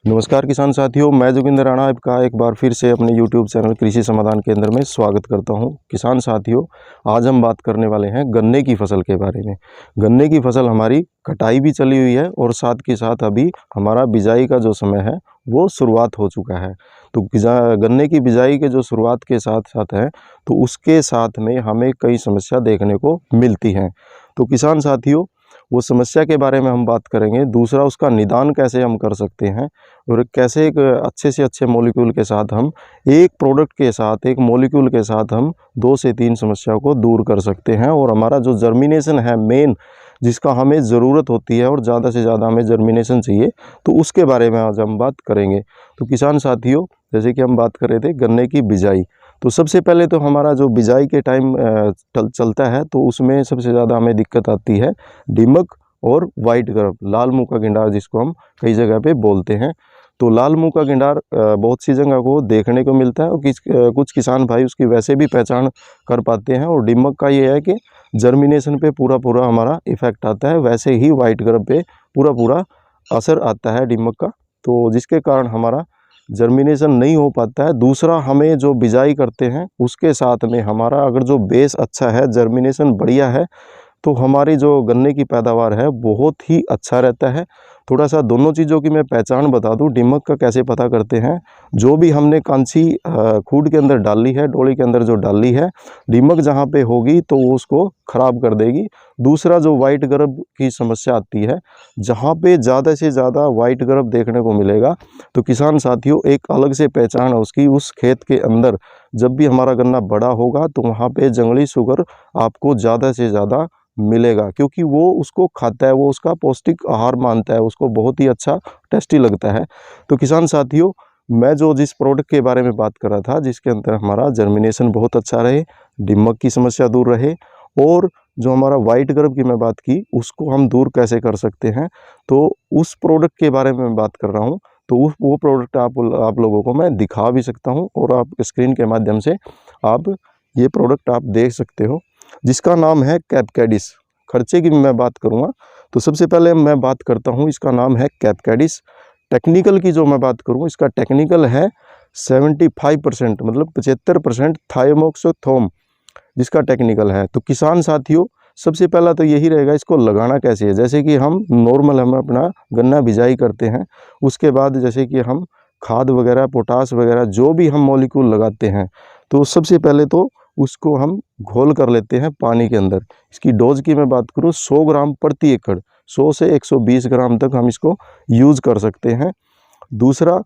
नमस्कार किसान साथियों, मैं जोगिंदर राणा आपका एक बार फिर से अपने YouTube चैनल कृषि समाधान केंद्र में स्वागत करता हूं। किसान साथियों, आज हम बात करने वाले हैं गन्ने की फसल के बारे में। गन्ने की फसल हमारी कटाई भी चली हुई है और साथ के साथ अभी हमारा बिजाई का जो समय है वो शुरुआत हो चुका है। तो गन्ने की बिजाई के जो शुरुआत के साथ साथ है तो उसके साथ में हमें कई समस्या देखने को मिलती हैं। तो किसान साथियों, वो समस्या के बारे में हम बात करेंगे। दूसरा, उसका निदान कैसे हम कर सकते हैं और कैसे एक अच्छे से अच्छे मॉलिक्यूल के साथ हम एक प्रोडक्ट के साथ, एक मॉलिक्यूल के साथ हम 2 से 3 समस्या को दूर कर सकते हैं। और हमारा जो जर्मिनेशन है मेन, जिसका हमें ज़रूरत होती है और ज़्यादा से ज़्यादा हमें जर्मिनेशन चाहिए, तो उसके बारे में आज हम बात करेंगे। तो किसान साथियों, जैसे कि हम बात कर रहे थे गन्ने की बिजाई, तो सबसे पहले तो हमारा जो बिजाई के टाइम चलता है तो उसमें सबसे ज़्यादा हमें दिक्कत आती है दीमक और वाइट गर्भ, लाल मुंह का गिंडार, जिसको हम कई जगह पे बोलते हैं। तो लाल मुंह का गिंडार बहुत सी जगह को देखने को मिलता है और कुछ किसान भाई उसकी वैसे भी पहचान कर पाते हैं। और दीमक का ये है कि जर्मिनेशन पे पूरा पूरा हमारा इफेक्ट आता है, वैसे ही वाइट गर्भ पे पूरा पूरा असर आता है दीमक का, तो जिसके कारण हमारा जर्मिनेशन नहीं हो पाता है। दूसरा, हमें जो बिजाई करते हैं उसके साथ में हमारा अगर जो बेस अच्छा है, जर्मिनेशन बढ़िया है, तो हमारी जो गन्ने की पैदावार है बहुत ही अच्छा रहता है। थोड़ा सा दोनों चीज़ों की मैं पहचान बता दूं, दीमक का कैसे पता करते हैं। जो भी हमने कांची खूड के अंदर डाली है, डोली के अंदर जो डाली है, दीमक जहां पे होगी तो वो उसको ख़राब कर देगी। दूसरा, जो वाइट गर्भ की समस्या आती है, जहां पे ज़्यादा से ज़्यादा वाइट गर्भ देखने को मिलेगा, तो किसान साथियों एक अलग से पहचान है उसकी। उस खेत के अंदर जब भी हमारा गन्ना बड़ा होगा तो वहाँ पे जंगली शुगर आपको ज़्यादा से ज़्यादा मिलेगा, क्योंकि वो उसको खाता है, वो उसका पौष्टिक आहार मानता है, उसको बहुत ही अच्छा टेस्टी लगता है। तो किसान साथियों, मैं जिस प्रोडक्ट के बारे में बात कर रहा था, जिसके अंदर हमारा जर्मिनेशन बहुत अच्छा रहे, दीमक की समस्या दूर रहे, और जो हमारा वाइट गर्भ की मैं बात की उसको हम दूर कैसे कर सकते हैं, तो उस प्रोडक्ट के बारे में मैं बात कर रहा हूँ। तो वो प्रोडक्ट आप लोगों को मैं दिखा भी सकता हूँ और आप स्क्रीन के माध्यम से आप ये प्रोडक्ट आप देख सकते हो, जिसका नाम है कैपकैडिस। खर्चे की मैं बात करूंगा तो सबसे पहले मैं बात करता हूं, इसका नाम है कैपकैडिस। टेक्निकल की जो मैं बात करूं, इसका टेक्निकल है 75%, मतलब 75% थाइमोक्सोथोम, जिसका टेक्निकल है। तो किसान साथियों, सबसे पहला तो यही रहेगा, इसको लगाना कैसे है। जैसे कि हम अपना गन्ना बिजाई करते हैं, उसके बाद जैसे कि हम खाद वगैरह, पोटास वगैरह जो भी हम मॉलिक्यूल लगाते हैं, तो सबसे पहले तो उसको हम घोल कर लेते हैं पानी के अंदर। इसकी डोज की मैं बात करूँ, 100 ग्राम प्रति एकड़, 100 से 120 ग्राम तक हम इसको यूज़ कर सकते हैं। दूसरा,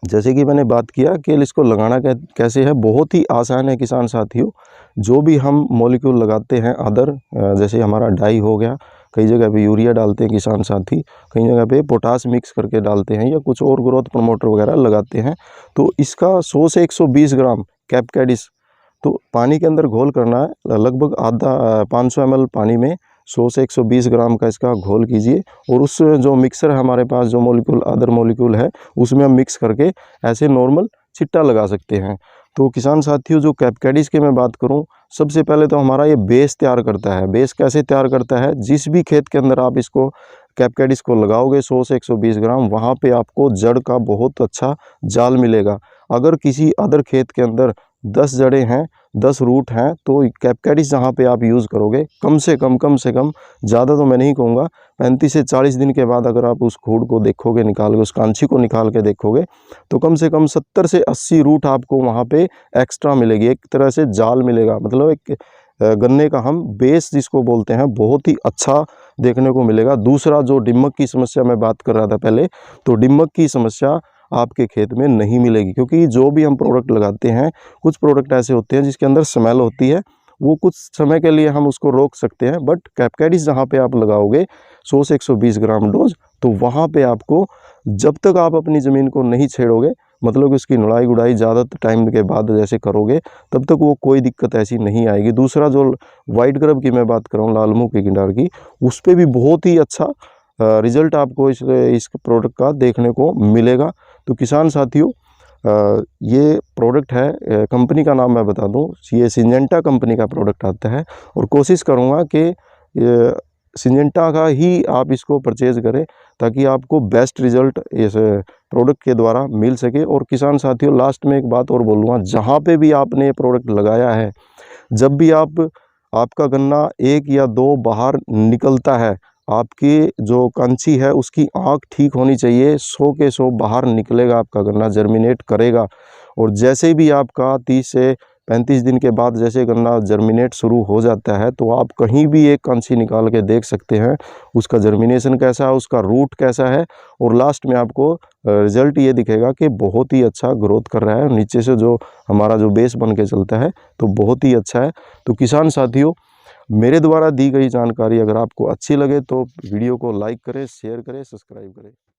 जैसे कि मैंने बात किया कि इसको लगाना कैसे है, बहुत ही आसान है किसान साथियों। जो भी हम मॉलिक्यूल लगाते हैं अदर, जैसे हमारा डाई हो गया, कई जगह पे यूरिया डालते हैं किसान साथी, कई जगह पे पोटास मिक्स करके डालते हैं, या कुछ और ग्रोथ प्रमोटर वगैरह लगाते हैं। तो इसका 100 से 120 ग्राम कैपकैडिस तो पानी के अंदर घोल करना है। लगभग आधा 500 ml पानी में 100 से 120 ग्राम का इसका घोल कीजिए, और उस जो मिक्सर है हमारे पास, जो मॉलिक्यूल अदर मॉलिक्यूल है, उसमें हम मिक्स करके ऐसे नॉर्मल छिट्टा लगा सकते हैं। तो किसान साथियों, जो कैपकैडिस की मैं बात करूं, सबसे पहले तो हमारा ये बेस तैयार करता है। बेस कैसे तैयार करता है, जिस भी खेत के अंदर आप इसको कैपकैडिस को लगाओगे 100 से 120 ग्राम, वहाँ पे आपको जड़ का बहुत अच्छा जाल मिलेगा। अगर किसी अदर खेत के अंदर 10 जड़ें हैं, 10 रूट हैं, तो कैपकैडिस जहाँ पे आप यूज़ करोगे, कम से कम ज़्यादा तो मैं नहीं कहूँगा, 35 से 40 दिन के बाद अगर आप उस खूड को देखोगे निकाल के, उस कांची को निकाल के देखोगे, तो कम से कम 70 से 80 रूट आपको वहाँ पे एक्स्ट्रा मिलेगी। एक तरह से जाल मिलेगा, मतलब एक गन्ने का हम बेस जिसको बोलते हैं, बहुत ही अच्छा देखने को मिलेगा। दूसरा, जो दीमक की समस्या मैं बात कर रहा था पहले, तो दीमक की समस्या आपके खेत में नहीं मिलेगी, क्योंकि जो भी हम प्रोडक्ट लगाते हैं, कुछ प्रोडक्ट ऐसे होते हैं जिसके अंदर स्मेल होती है, वो कुछ समय के लिए हम उसको रोक सकते हैं। बट कैपकैडिस जहाँ पे आप लगाओगे 100 से 120 ग्राम डोज, तो वहाँ पे आपको, जब तक आप अपनी ज़मीन को नहीं छेड़ोगे, मतलब उसकी निराई गुड़ाई ज़्यादा टाइम के बाद जैसे करोगे, तब तक वो कोई दिक्कत ऐसी नहीं आएगी। दूसरा, जो वाइट गर्भ की मैं बात कर रहा हूँ, लाल मुंह की गिंडार की, उस पर भी बहुत ही अच्छा रिजल्ट आपको इस प्रोडक्ट का देखने को मिलेगा। तो किसान साथियों, ये प्रोडक्ट है, कंपनी का नाम मैं बता दूं, ये सिंजेंटा कंपनी का प्रोडक्ट आता है, और कोशिश करूंगा कि सिंजेंटा का ही आप इसको परचेज़ करें, ताकि आपको बेस्ट रिज़ल्ट इस प्रोडक्ट के द्वारा मिल सके। और किसान साथियों, लास्ट में एक बात और बोलूँगा, जहाँ पे भी आपने ये प्रोडक्ट लगाया है, जब भी आपका गन्ना 1 या 2 बाहर निकलता है, आपकी जो कंची है उसकी आँख ठीक होनी चाहिए। 100 के 100 बाहर निकलेगा आपका गन्ना, जर्मिनेट करेगा। और जैसे भी आपका 30 से 35 दिन के बाद जैसे गन्ना जर्मिनेट शुरू हो जाता है, तो आप कहीं भी एक कंची निकाल के देख सकते हैं उसका जर्मिनेशन कैसा है, उसका रूट कैसा है। और लास्ट में आपको रिज़ल्ट ये दिखेगा कि बहुत ही अच्छा ग्रोथ कर रहा है, नीचे से जो हमारा जो बेस बन के चलता है, तो बहुत ही अच्छा है। तो किसान साथियों, मेरे द्वारा दी गई जानकारी अगर आपको अच्छी लगे तो वीडियो को लाइक करें, शेयर करें, सब्सक्राइब करें।